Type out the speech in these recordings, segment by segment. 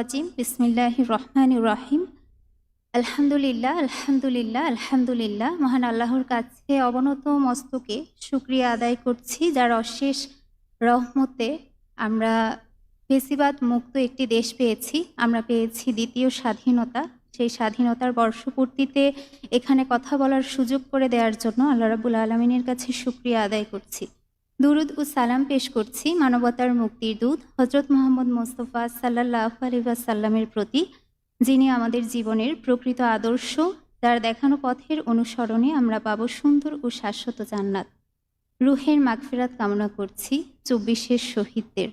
রাজিম বিসমিল্লাহির রহমানির রহিম। আলহামদুলিল্লাহ আলহামদুলিল্লাহ আলহামদুলিল্লাহ। মহান আল্লাহর কাছে অবনত মস্তকে শুকরিয়া আদায় করছি, যার অশেষ রহমতে আমরা ফেসিবাদ মুক্ত একটি দেশ পেয়েছি। আমরা পেয়েছি দ্বিতীয় স্বাধীনতা। সেই স্বাধীনতার বর্ষপূর্তিতে এখানে কথা বলার সুযোগ করে দেওয়ার জন্য আল্লাহ রাব্বুল আলামিনের কাছে শুকরিয়া আদায় করছি। দুরুদ ও সালাম পেশ করছি মানবতার মুক্তির দূত হজরত মোহাম্মদ মোস্তফা সাল্লাল্লাহু আলাইহি ওয়াসাল্লামের প্রতি, যিনি আমাদের জীবনের প্রকৃত আদর্শ, যার দেখানো পথের অনুসরণে আমরা পাবো সুন্দর ও শাশ্বত জান্নাত। রুহের মাগফিরাত কামনা করছি ২৪-এর শহীদদের।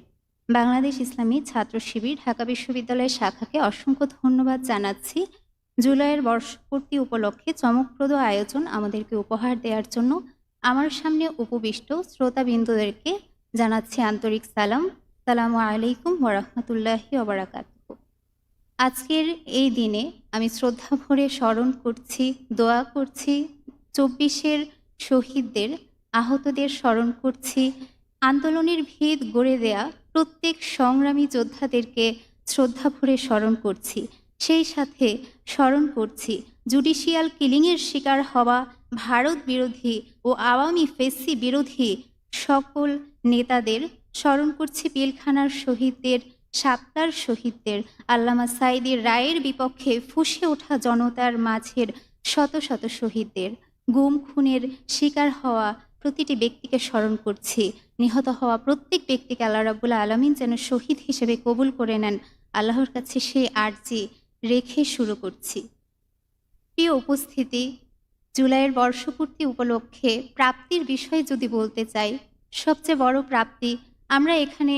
বাংলাদেশ ইসলামী ছাত্র শিবির ঢাকা বিশ্ববিদ্যালয়ের শাখাকে অসংখ্য ধন্যবাদ জানাচ্ছি জুলাইয়ের বর্ষপূর্তি উপলক্ষে চমকপ্রদ আয়োজন আমাদেরকে উপহার দেওয়ার জন্য। আমার সামনে উপবিষ্ট শ্রোতাবিন্দুদেরকে জানাচ্ছি আন্তরিক সালাম। সালামু আলাইকুম ওয়া রাহমাতুল্লাহি ওয়া বারাকাতুহু। আজকের এই দিনে আমি শ্রদ্ধা ভরে স্মরণ করছি, দোয়া করছি ২৪-এর শহীদদের, আহতদের স্মরণ করছি, আন্দোলনের ভিত গড়ে দেয়া প্রত্যেক সংগ্রামী যোদ্ধাদেরকে শ্রদ্ধা ভরে স্মরণ করছি। সেই সাথে স্মরণ করছি জুডিশিয়াল কিলিংয়ের শিকার হওয়া ভারত বিরোধী ও আওয়ামী ফেসি বিরোধী সকল নেতাদের, স্মরণ করছি পিলখানার শহীদদের, সাপ্তার শহীদদের, আল্লামা সাঈদীর রায়ের বিপক্ষে ফুঁসে ওঠা জনতার মাঝের শত শত শহীদদের, গুম খুনের শিকার হওয়া প্রতিটি ব্যক্তিকে স্মরণ করছি। নিহত হওয়া প্রত্যেক ব্যক্তিকে আল্লাহ রাব্বুল আলামিন যেন শহীদ হিসেবে কবুল করে নেন, আল্লাহর কাছে সেই আরজি রেখে শুরু করছি। প্রিয় উপস্থিতি, জুলাইয়ের বর্ষপূর্তি উপলক্ষে প্রাপ্তির বিষয়ে যদি বলতে চাই, সবচেয়ে বড় প্রাপ্তি আমরা এখানে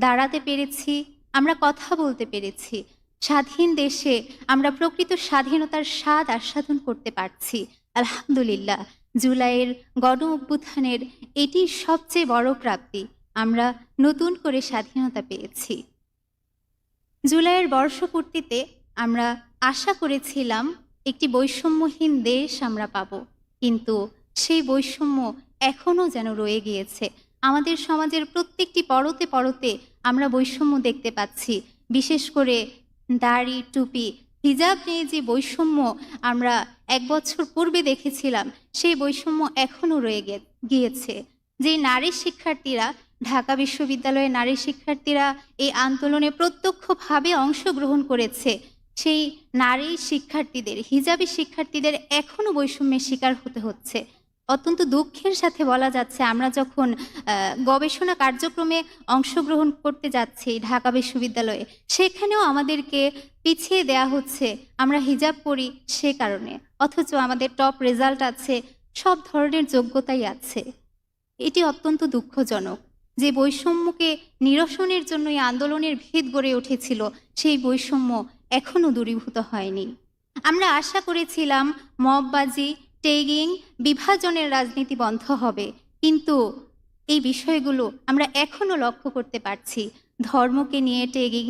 দাঁড়াতে পেরেছি, আমরা কথা বলতে পেরেছি। স্বাধীন দেশে আমরা প্রকৃত স্বাধীনতার স্বাদ আস্বাদন করতে পারছি। আলহামদুলিল্লাহ, জুলাইয়ের গণ অভ্যুত্থানের এটি সবচেয়ে বড় প্রাপ্তি। আমরা নতুন করে স্বাধীনতা পেয়েছি। জুলাইয়ের বর্ষপূর্তিতে আমরা আশা করেছিলাম একটি বৈষম্যহীন দেশ আমরা পাব, কিন্তু সেই বৈষম্য এখনও যেন রয়ে গিয়েছে। আমাদের সমাজের প্রত্যেকটি পরতে পরতে আমরা বৈষম্য দেখতে পাচ্ছি। বিশেষ করে দাড়ি, টুপি, হিজাব নিয়ে যে বৈষম্য আমরা ১ বছর পূর্বে দেখেছিলাম, সেই বৈষম্য এখনও রয়ে গিয়েছে। যে নারী শিক্ষার্থীরা, ঢাকা বিশ্ববিদ্যালয়ের নারী শিক্ষার্থীরা এই আন্দোলনে প্রত্যক্ষভাবে অংশগ্রহণ করেছে, সেই নারী শিক্ষার্থীদের, হিজাবি শিক্ষার্থীদের এখনও বৈষম্যের শিকার হতে হচ্ছে। অত্যন্ত দুঃখের সাথে বলা যাচ্ছে, আমরা যখন গবেষণা কার্যক্রমে অংশগ্রহণ করতে যাচ্ছি ঢাকা বিশ্ববিদ্যালয়ে, সেখানেও আমাদেরকে পিছিয়ে দেয়া হচ্ছে আমরা হিজাব পরি সে কারণে, অথচ আমাদের টপ রেজাল্ট আছে, সব ধরনের যোগ্যতাই আছে। এটি অত্যন্ত দুঃখজনক। যে বৈষম্যকে নিরসনের জন্য এই আন্দোলনের ভিত গড়ে উঠেছিল, সেই বৈষম্য এখনও দূরীভূত হয়নি। আমরা আশা করেছিলাম মববাজি, ট্যাগিং, বিভাজনের রাজনীতি বন্ধ হবে, কিন্তু এই বিষয়গুলো আমরা এখনও লক্ষ্য করতে পারছি। ধর্মকে নিয়ে ট্যাগিং,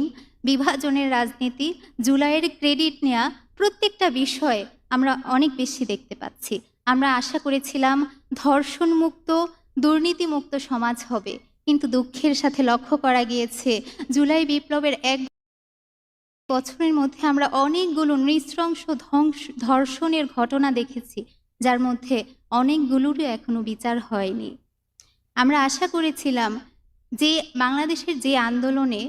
বিভাজনের রাজনীতি, জুলাইয়ের ক্রেডিট নেওয়া, প্রত্যেকটা বিষয় আমরা অনেক বেশি দেখতে পাচ্ছি। আমরা আশা করেছিলাম ধর্ষণমুক্ত, দুর্নীতিমুক্ত সমাজ হবে, কিন্তু দুঃখের সাথে লক্ষ্য করা গিয়েছে জুলাই বিপ্লবের ১ বছরের মধ্যে আমরা অনেকগুলো নৃশংস ধর্ষণের ঘটনা দেখেছি, যার মধ্যে অনেকগুলোরই এখনো বিচার হয়নি। আমরা আশা করেছিলাম যে বাংলাদেশের যে আন্দোলনে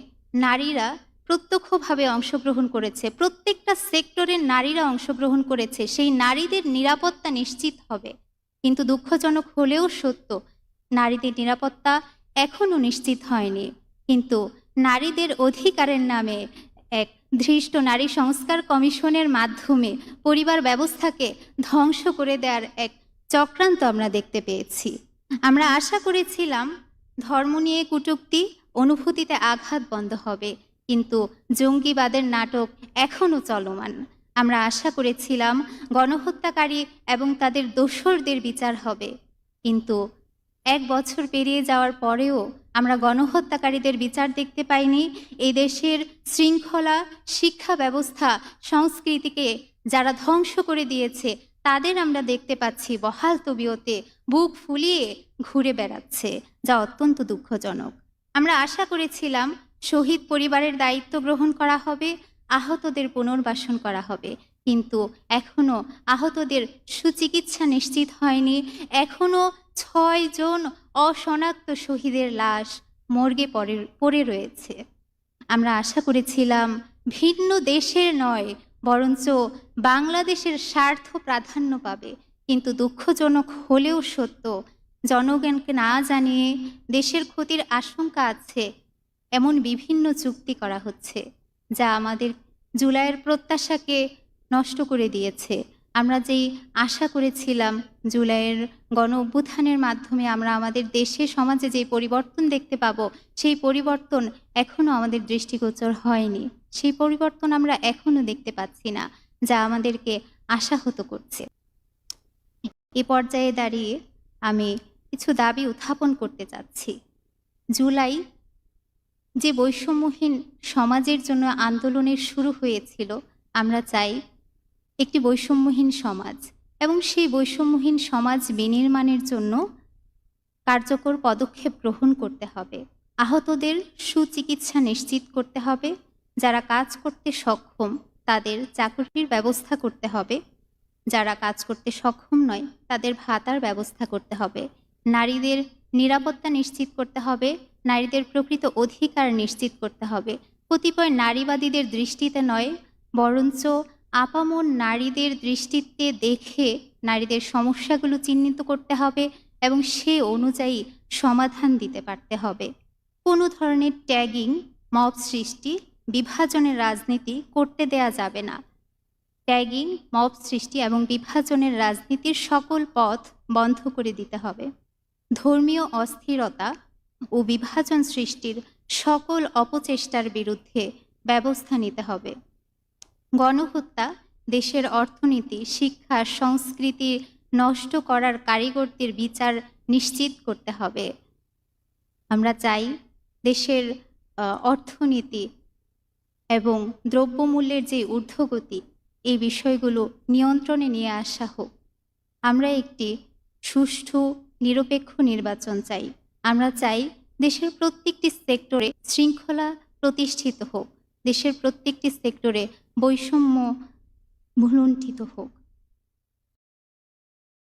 নারীরা প্রত্যক্ষভাবে অংশগ্রহণ করেছে, প্রত্যেকটা সেক্টরের নারীরা অংশগ্রহণ করেছে, সেই নারীদের নিরাপত্তা নিশ্চিত হবে, কিন্তু দুঃখজনক হলেও সত্য, নারীদের নিরাপত্তা এখনও নিশ্চিত হয়নি। কিন্তু নারীদের অধিকারের নামে এক ধৃষ্ট নারী সংস্কার কমিশনের মাধ্যমে পরিবার ব্যবস্থাকে ধ্বংস করে দেওয়ার এক চক্রান্ত আমরা দেখতে পেয়েছি। আমরা আশা করেছিলাম ধর্ম নিয়ে কটূক্তি, অনুভূতিতে আঘাত বন্ধ হবে, কিন্তু জঙ্গিবাদের নাটক এখনও চলমান। আমরা আশা করেছিলাম গণহত্যাকারী এবং তাদের দোসরদের বিচার হবে, কিন্তু ১ বছর পেরিয়ে যাওয়ার পরেও আমরা গণহত্যাকারীদের বিচার দেখতে পাইনি। এই দেশের শৃঙ্খলা, শিক্ষা ব্যবস্থা, সংস্কৃতিকে যারা ধ্বংস করে দিয়েছে, তাদের আমরা দেখতে পাচ্ছি বহাল তবিয়তে বুক ফুলিয়ে ঘুরে বেড়াচ্ছে, যা অত্যন্ত দুঃখজনক। আমরা আশা করেছিলাম শহীদ পরিবারের দায়িত্ব গ্রহণ করা হবে, আহতদের পুনর্বাসন করা হবে। কিন্তু এখনও আহতদের সুচিকিৎসা নিশ্চিত হয়নি। এখনও ৬ জন অশনাক্ত শহীদের লাশ মর্গে পড়ে রয়েছে। আমরা আশা করেছিলাম ভিন্ন দেশের নয়, বরঞ্চ বাংলাদেশের স্বার্থ প্রাধান্য পাবে। কিন্তু দুঃখজনক হলেও সত্য, জনগণকে না জানিয়ে দেশের ক্ষতির আশঙ্কা আছে এমন বিভিন্ন চুক্তি করা হচ্ছে, যা আমাদের জুলাইয়ের প্রত্যাশাকে নষ্ট করে দিয়েছে। আমরা যেই আশা করেছিলাম জুলাইয়ের গণ অভ্যুত্থানের মাধ্যমে আমরা আমাদের দেশে সমাজে যে পরিবর্তন দেখতে পাবো, সেই পরিবর্তন এখনও আমাদের দৃষ্টিগোচর হয়নি। সেই পরিবর্তন আমরা এখনও দেখতে পাচ্ছি না, যা আমাদেরকে আশাহত করছে। এ পর্যায়ে দাঁড়িয়ে আমি কিছু দাবি উত্থাপন করতে চাচ্ছি। জুলাই যে বৈষম্যহীন সমাজের জন্য আন্দোলনের শুরু হয়েছিল, আমরা চাই একটি বৈষম্যহীন সমাজ, এবং সেই বৈষম্যহীন সমাজ বিনির্মাণের জন্য কার্যকর পদক্ষেপ গ্রহণ করতে হবে। আহতদের সুচিকিৎসা নিশ্চিত করতে হবে। যারা কাজ করতে সক্ষম তাদের চাকরির ব্যবস্থা করতে হবে। যারা কাজ করতে সক্ষম নয় তাদের ভাতার ব্যবস্থা করতে হবে। নারীদের নিরাপত্তা নিশ্চিত করতে হবে। নারীদের প্রকৃত অধিকার নিশ্চিত করতে হবে। কতিপয় নারীবাদীদের দৃষ্টিতে নয়, বরঞ্চ আপামর নারীদের দৃষ্টিতে দেখে নারীদের সমস্যাগুলো চিহ্নিত করতে হবে এবং সে অনুযায়ী সমাধান দিতে পারতে হবে। কোনো ধরনের ট্যাগিং, মব সৃষ্টি, বিভাজনের রাজনীতি করতে দেয়া যাবে না। ট্যাগিং, মব সৃষ্টি এবং বিভাজনের রাজনীতির সকল পথ বন্ধ করে দিতে হবে। ধর্মীয় অস্থিরতা ও বিভাজন সৃষ্টির সকল অপচেষ্টার বিরুদ্ধে ব্যবস্থা নিতে হবে। গণহত্যা, দেশের অর্থনীতি, শিক্ষা, সংস্কৃতি নষ্ট করার কারিগরদের বিচার নিশ্চিত করতে হবে। আমরা চাই দেশের অর্থনীতি এবং দ্রব্যমূল্যের যে ঊর্ধ্বগতি, এই বিষয়গুলো নিয়ন্ত্রণে নিয়ে আসা হোক। আমরা একটি সুষ্ঠু নিরপেক্ষ নির্বাচন চাই। আমরা চাই দেশের প্রত্যেকটি সেক্টরে শৃঙ্খলা প্রতিষ্ঠিত হোক, দেশের প্রত্যেকটি সেক্টরে বৈষম্য ভুলুণ্ঠিত হোক।